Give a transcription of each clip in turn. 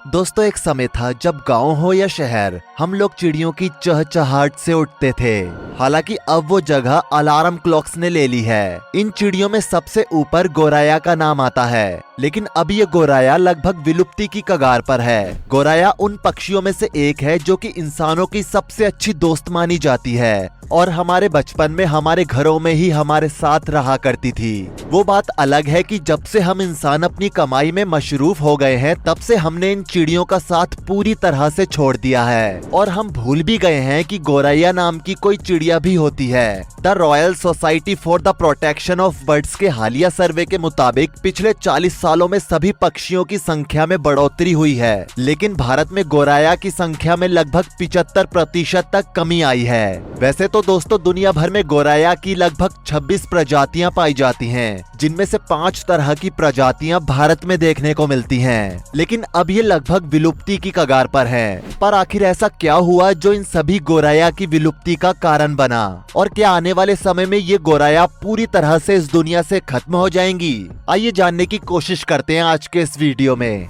दोस्तों, एक समय था जब गांव हो या शहर, हम लोग चिड़ियों की चहचहाहट से उठते थे। हालांकि अब वो जगह अलार्म क्लॉक्स ने ले ली है। इन चिड़ियों में सबसे ऊपर गौराया का नाम आता है, लेकिन अब ये गौराया लगभग विलुप्ति की कगार पर है। गौराया उन पक्षियों में से एक है जो कि इंसानों की सबसे अच्छी दोस्त मानी जाती है और हमारे बचपन में हमारे घरों में ही हमारे साथ रहा करती थी। वो बात अलग है कि जब से हम इंसान अपनी कमाई में मशरूफ हो गए हैं, तब से हमने इन चिड़ियों का साथ पूरी तरह से छोड़ दिया है और हम भूल भी गए हैं कि गौरैया नाम की कोई चिड़िया भी होती है। The royal society for the protection of birds के हालिया सर्वे के मुताबिक पिछले 40 सालों में सभी पक्षियों की संख्या में बढ़ोतरी हुई है, लेकिन भारत में गौरैया की संख्या में लगभग 75% तक कमी आई है। वैसे तो दोस्तों, दुनिया भर में गौरैया की लगभग 26 प्रजातियां पाई जाती हैं, जिनमें से 5 तरह की प्रजातियां भारत में देखने को मिलती हैं, लेकिन अब ये लगभग विलुप्ति की कगार पर है। पर आखिर ऐसा क्या हुआ जो इन सभी गौरैया की विलुप्ति का कारण बना, और क्या आने वाले समय में ये गौरैया पूरी तरह से इस दुनिया से खत्म हो जाएंगी? आइए जानने की कोशिश करते हैं आज के इस वीडियो में।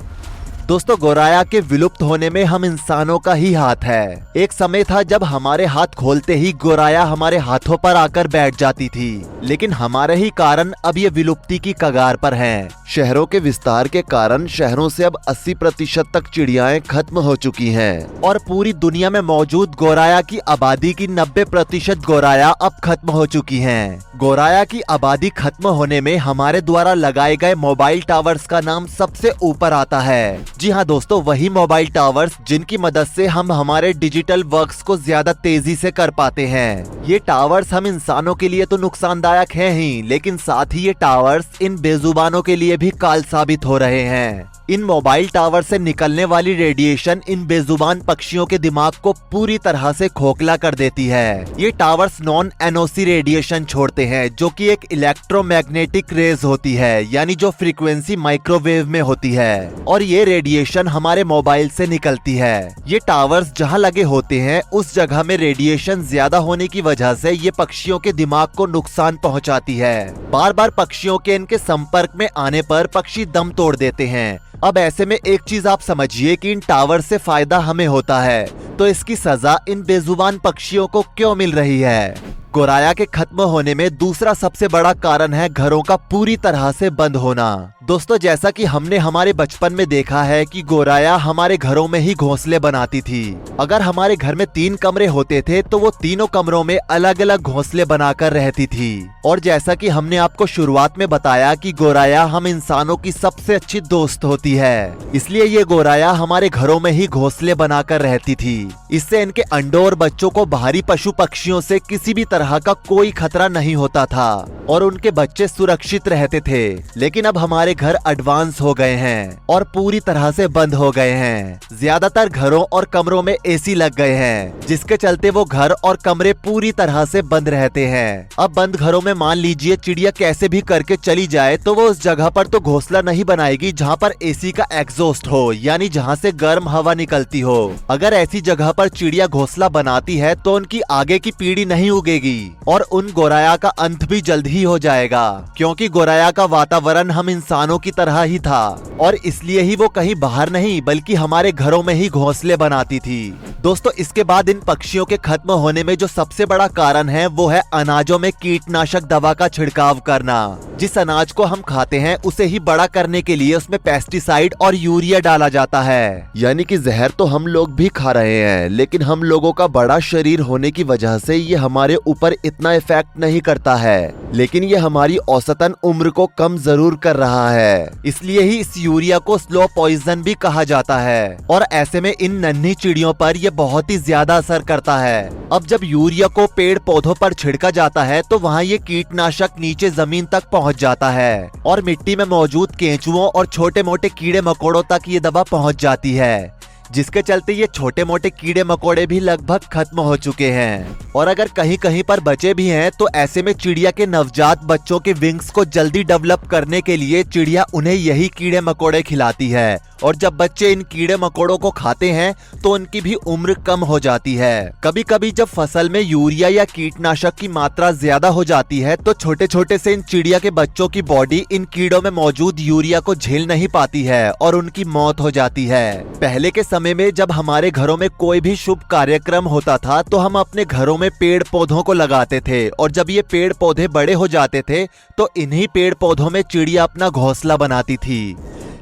दोस्तों, गौरैया के विलुप्त होने में हम इंसानों का ही हाथ है। एक समय था जब हमारे हाथ खोलते ही गौरैया हमारे हाथों पर आकर बैठ जाती थी, लेकिन हमारे ही कारण अब ये विलुप्ति की कगार पर हैं। शहरों के विस्तार के कारण शहरों से अब 80% तक चिड़ियाएं खत्म हो चुकी हैं और पूरी दुनिया में मौजूद गौरैया की आबादी की 90% गौरैया अब खत्म हो चुकी हैं। गौरैया की आबादी खत्म होने में हमारे द्वारा लगाए गए मोबाइल टावर्स का नाम सबसे ऊपर आता है। जी हाँ दोस्तों, वही मोबाइल टावर्स जिनकी मदद से हम हमारे डिजिटल वर्क्स को ज्यादा तेजी से कर पाते हैं। ये टावर्स हम इंसानों के लिए तो नुकसानदायक हैं ही, लेकिन साथ ही ये टावर्स इन बेजुबानों के लिए भी काल साबित हो रहे हैं। इन मोबाइल टावर से निकलने वाली रेडिएशन इन बेजुबान पक्षियों के दिमाग को पूरी तरह से खोखला कर देती है। ये टावर्स नॉन एनओसी रेडिएशन छोड़ते हैं, जो कि एक इलेक्ट्रोमैग्नेटिक रेज होती है, यानी जो फ्रीक्वेंसी माइक्रोवेव में होती है, और ये रेडिएशन हमारे मोबाइल से निकलती है। ये टावर्स जहाँ लगे होते हैं उस जगह में रेडिएशन ज्यादा होने की वजह से ये पक्षियों के दिमाग को नुकसान पहुँचाती है। बार बार पक्षियों के इनके संपर्क में आने पर पक्षी दम तोड़ देते हैं। अब ऐसे में एक चीज आप समझिए कि इन टावर से फायदा हमें होता है, तो इसकी सजा इन बेजुबान पक्षियों को क्यों मिल रही है? गौरैया के खत्म होने में दूसरा सबसे बड़ा कारण है घरों का पूरी तरह से बंद होना। दोस्तों, जैसा कि हमने हमारे बचपन में देखा है कि गौरैया हमारे घरों में ही घोंसले बनाती थी। अगर हमारे घर में 3 कमरे होते थे तो वो तीनों कमरों में अलग अलग घोंसले बनाकर रहती थी। और जैसा कि हमने आपको शुरुआत में बताया कि गौरैया हम इंसानों की सबसे अच्छी दोस्त होती है, इसलिए ये गौरैया हमारे घरों में ही घोंसले बनाकर रहती थी। इससे इनके अंडों और बच्चों को बाहरी पशु पक्षियों से किसी भी तरह का कोई खतरा नहीं होता था और उनके बच्चे सुरक्षित रहते थे। लेकिन अब हमारे घर एडवांस हो गए हैं और पूरी तरह से बंद हो गए हैं। ज्यादातर घरों और कमरों में एसी लग गए हैं, जिसके चलते वो घर और कमरे पूरी तरह से बंद रहते हैं। अब बंद घरों में मान लीजिए चिड़िया कैसे भी करके चली जाए तो वो उस जगह पर तो घोंसला नहीं बनाएगी जहाँ पर एसी का एग्जॉस्ट हो, यानी जहाँ से गर्म हवा निकलती हो। अगर ऐसी जगह पर चिड़िया घोंसला बनाती है तो उनकी आगे की पीढ़ी नहीं उगेगी और उन गौरैया का अंत भी जल्द ही हो जाएगा, क्योंकि गौरैया का वातावरण हम इंसानों की तरह ही था और इसलिए ही वो कहीं बाहर नहीं बल्कि हमारे घरों में ही घोंसले बनाती थी। दोस्तों, इसके बाद इन पक्षियों के खत्म होने में जो सबसे बड़ा कारण है वो है अनाजों में कीटनाशक दवा का छिड़काव करना। जिस अनाज को हम खाते हैं उसे ही बड़ा करने के लिए उसमें पेस्टिसाइड और यूरिया डाला जाता है, यानी कि जहर तो हम लोग भी खा रहे हैं, लेकिन हम लोगों का बड़ा शरीर होने की वजह से ये हमारे ऊपर इतना इफेक्ट नहीं करता है, लेकिन ये हमारी औसतन उम्र को कम जरूर कर रहा है। इसलिए ही इस यूरिया को स्लो पॉइजन भी कहा जाता है और ऐसे में इन नन्ही चिड़ियों पर यह बहुत ही ज्यादा असर करता है। अब जब यूरिया को पेड़ पौधों पर छिड़का जाता है तो वहाँ ये कीटनाशक नीचे जमीन तक पहुँच जाता है और मिट्टी में मौजूद केंचुओं और छोटे मोटे कीड़े मकोड़ों तक ये दवा पहुँच जाती है, जिसके चलते ये छोटे मोटे कीड़े मकोड़े भी लगभग खत्म हो चुके हैं। और अगर कहीं कहीं पर बचे भी हैं तो ऐसे में चिड़िया के नवजात बच्चों के विंग्स को जल्दी डेवलप करने के लिए चिड़िया उन्हें यही कीड़े मकोड़े खिलाती है और जब बच्चे इन कीड़े मकोड़ों को खाते हैं तो उनकी भी उम्र कम हो जाती है। कभी कभी जब फसल में यूरिया या कीटनाशक की मात्रा ज्यादा हो जाती है तो छोटे छोटे से इन चिड़िया के बच्चों की बॉडी इन कीड़ों में मौजूद यूरिया को झेल नहीं पाती है और उनकी मौत हो जाती है। पहले के समय में जब हमारे घरों में कोई भी शुभ कार्यक्रम होता था तो हम अपने घरों में पेड़ पौधों को लगाते थे और जब ये पेड़ पौधे बड़े हो जाते थे तो इन्हीं पेड़ पौधों में चिड़िया अपना घोंसला बनाती थी।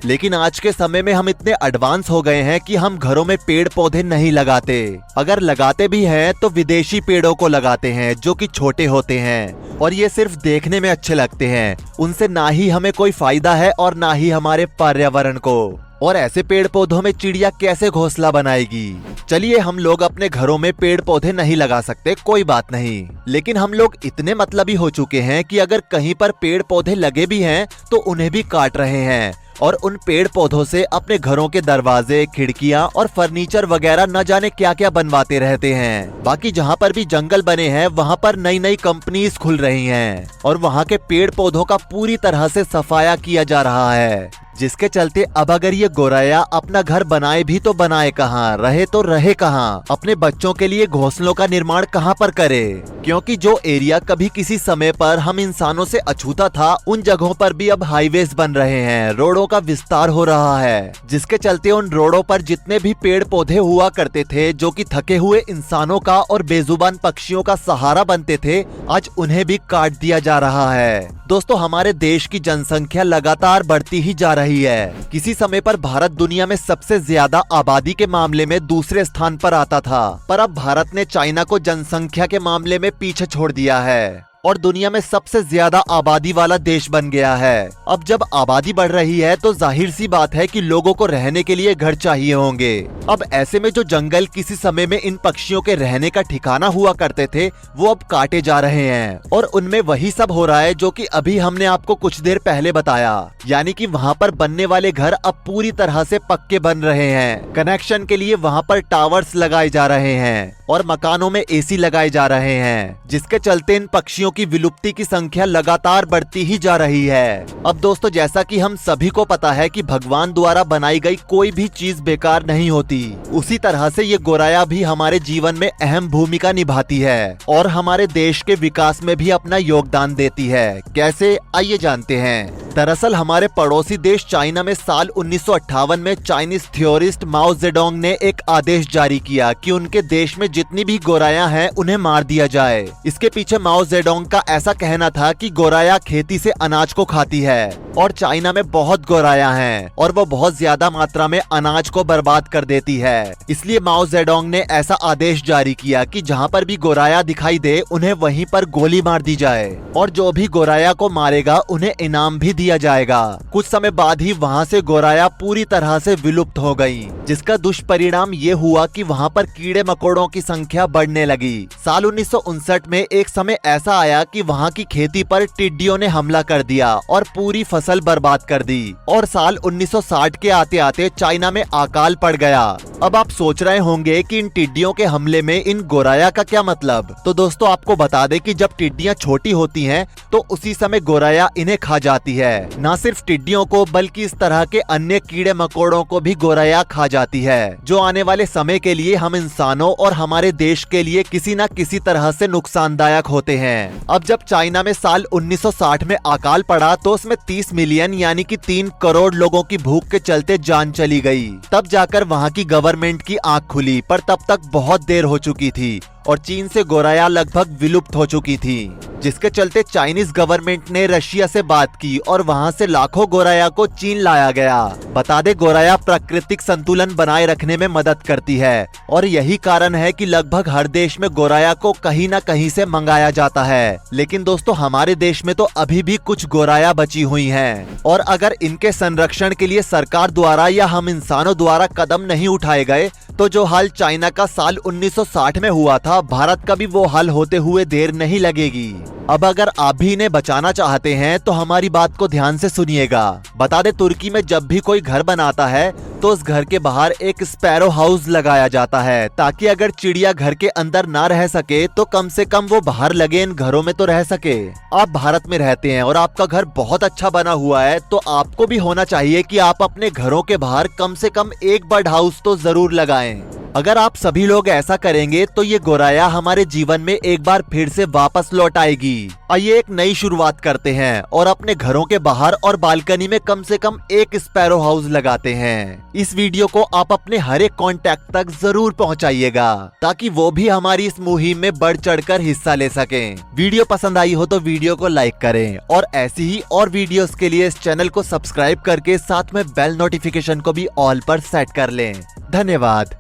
लेकिन आज के समय में हम इतने एडवांस हो गए हैं कि हम घरों में पेड़ पौधे नहीं लगाते। अगर लगाते भी हैं तो विदेशी पेड़ों को लगाते हैं जो कि छोटे होते हैं और ये सिर्फ देखने में अच्छे लगते हैं। उनसे ना ही हमें कोई फायदा है और ना ही हमारे पर्यावरण को। और ऐसे पेड़ पौधों में चिड़िया कैसे घोंसला बनाएगी? चलिए, हम लोग अपने घरों में पेड़ पौधे नहीं लगा सकते, कोई बात नहीं, लेकिन हम लोग इतने मतलबी हो चुके हैं कि अगर कहीं पर पेड़ पौधे लगे भी हैं तो उन्हें भी काट रहे हैं और उन पेड़ पौधों से अपने घरों के दरवाजे, खिड़कियां और फर्नीचर वगैरह न जाने क्या क्या बनवाते रहते हैं। बाकी जहां पर भी जंगल बने हैं वहां पर नई नई कंपनीज खुल रही हैं और वहां के पेड़ पौधों का पूरी तरह से सफाया किया जा रहा है, जिसके चलते अब अगर ये गोरैया अपना घर बनाए भी तो बनाए कहाँ, रहे तो रहे कहाँ, अपने बच्चों के लिए घोंसलों का निर्माण कहाँ पर करे? क्योंकि जो एरिया कभी किसी समय पर हम इंसानों से अछूता था उन जगहों पर भी अब हाईवेज बन रहे हैं, रोडों का विस्तार हो रहा है, जिसके चलते उन रोडों पर जितने भी पेड़ पौधे हुआ करते थे जो कि थके हुए इंसानों का और बेजुबान पक्षियों का सहारा बनते थे, आज उन्हें भी काट दिया जा रहा है। दोस्तों, हमारे देश की जनसंख्या लगातार बढ़ती ही जा रही है। किसी समय पर भारत दुनिया में सबसे ज्यादा आबादी के मामले में दूसरे स्थान पर आता था, पर अब भारत ने चाइना को जनसंख्या के मामले में पीछे छोड़ दिया है और दुनिया में सबसे ज्यादा आबादी वाला देश बन गया है। अब जब आबादी बढ़ रही है तो जाहिर सी बात है कि लोगों को रहने के लिए घर चाहिए होंगे। अब ऐसे में जो जंगल किसी समय में इन पक्षियों के रहने का ठिकाना हुआ करते थे वो अब काटे जा रहे हैं और उनमें वही सब हो रहा है जो कि अभी हमने आपको कुछ देर पहले बताया, यानी कि वहाँ पर बनने वाले घर अब पूरी तरह से पक्के बन रहे हैं। कनेक्शन के लिए वहाँ पर टावर्स लगाए जा रहे हैं और मकानों में एसी लगाए जा रहे हैं, जिसके चलते इन पक्षियों की विलुप्ति की संख्या लगातार बढ़ती ही जा रही है। अब दोस्तों, जैसा कि हम सभी को पता है कि भगवान द्वारा बनाई गई कोई भी चीज बेकार नहीं होती, उसी तरह से ये गोरैया भी हमारे जीवन में अहम भूमिका निभाती है और हमारे देश के विकास में भी अपना योगदान देती है। कैसे, आइए जानते हैं। दरअसल हमारे पड़ोसी देश चाइना में साल 1958 में चाइनीज थ्योरिस्ट माओ जेडोंग ने एक आदेश जारी किया कि उनके देश में जितनी भी गोरैया हैं उन्हें मार दिया जाए। इसके पीछे माओ जेडोंग का ऐसा कहना था कि गोरैया खेती से अनाज को खाती है और चाइना में बहुत गोरैया हैं और वो बहुत ज्यादा मात्रा में अनाज को बर्बाद कर देती है। इसलिए माओ जेडोंग ने ऐसा आदेश जारी किया कि जहाँ पर भी गोरैया दिखाई दे उन्हें वहीं पर गोली मार दी जाए और जो भी गोरैया को मारेगा उन्हें इनाम भी दिया जाएगा। कुछ समय बाद ही वहाँ से गोरैया पूरी तरह से विलुप्त हो गयी, जिसका दुष्परिणाम ये हुआ कि वहाँ पर कीड़े मकोड़ों की संख्या बढ़ने लगी। साल 1959 में एक समय ऐसा आया कि वहाँ की खेती पर टिड्डियों ने हमला कर दिया और पूरी फसल बर्बाद कर दी और साल 1960 के आते आते चाइना में अकाल पड़ गया। अब आप सोच रहे होंगे कि इन टिड्डियों के हमले में इन गोरैया का क्या मतलब? तो दोस्तों, आपको बता दें कि जब टिड्डियां छोटी होती हैं तो उसी समय गोरैया इन्हें खा जाती है। न सिर्फ टिड्डियों को बल्कि इस तरह के अन्य कीड़े मकोड़ों को भी गोरैया खा जाती है, जो आने वाले समय के लिए हम इंसानों और हमारे देश के लिए किसी न किसी तरह से नुकसानदायक होते हैं। अब जब चाइना में साल 1960 में अकाल पड़ा तो उसमें 30 मिलियन यानी कि 3 करोड़ लोगों की भूख के चलते जान चली गई। तब जाकर वहाँ की गवर्नमेंट की आंख खुली, पर तब तक बहुत देर हो चुकी थी और चीन से गोरैया लगभग विलुप्त हो चुकी थी, जिसके चलते चाइनीज गवर्नमेंट ने रशिया से बात की और वहां से लाखों गोरैया को चीन लाया गया। बता दे, गोरैया प्राकृतिक संतुलन बनाए रखने में मदद करती है और यही कारण है कि लगभग हर देश में गोरैया को कहीं न कहीं से मंगाया जाता है। लेकिन दोस्तों, हमारे देश में तो अभी भी कुछ गोरैया बची हुई हैं और अगर इनके संरक्षण के लिए सरकार द्वारा या हम इंसानों द्वारा कदम नहीं उठाए गए तो जो हाल चाइना का साल 1960 में हुआ था, भारत का भी वो हाल होते हुए देर नहीं लगेगी। अब अगर आप भी इन्हें बचाना चाहते हैं तो हमारी बात को ध्यान से सुनिएगा। बता दे, तुर्की में जब भी कोई घर बनाता है तो उस घर के बाहर एक स्पैरो हाउस लगाया जाता है, ताकि अगर चिड़िया घर के अंदर ना रह सके तो कम से कम वो बाहर लगे इन घरों में तो रह सके। आप भारत में रहते हैं और आपका घर बहुत अच्छा बना हुआ है, तो आपको भी होना चाहिए कि आप अपने घरों के बाहर कम से कम एक बर्ड हाउस तो जरूर लगाएं। अगर आप सभी लोग ऐसा करेंगे तो ये गोराया हमारे जीवन में एक बार फिर से वापस लौट आएगी। आइए एक नई शुरुआत करते हैं और अपने घरों के बाहर और बालकनी में कम से कम एक स्पैरो हाउस लगाते हैं। इस वीडियो को आप अपने हर एक कॉन्टैक्ट तक जरूर पहुंचाइएगा, ताकि वो भी हमारी इस मुहिम में बढ़ चढ़कर हिस्सा ले सकें। वीडियो पसंद आई हो तो वीडियो को लाइक करें और ऐसी ही और वीडियोस के लिए इस चैनल को सब्सक्राइब करके साथ में बेल नोटिफिकेशन को भी ऑल पर सेट कर लें। धन्यवाद।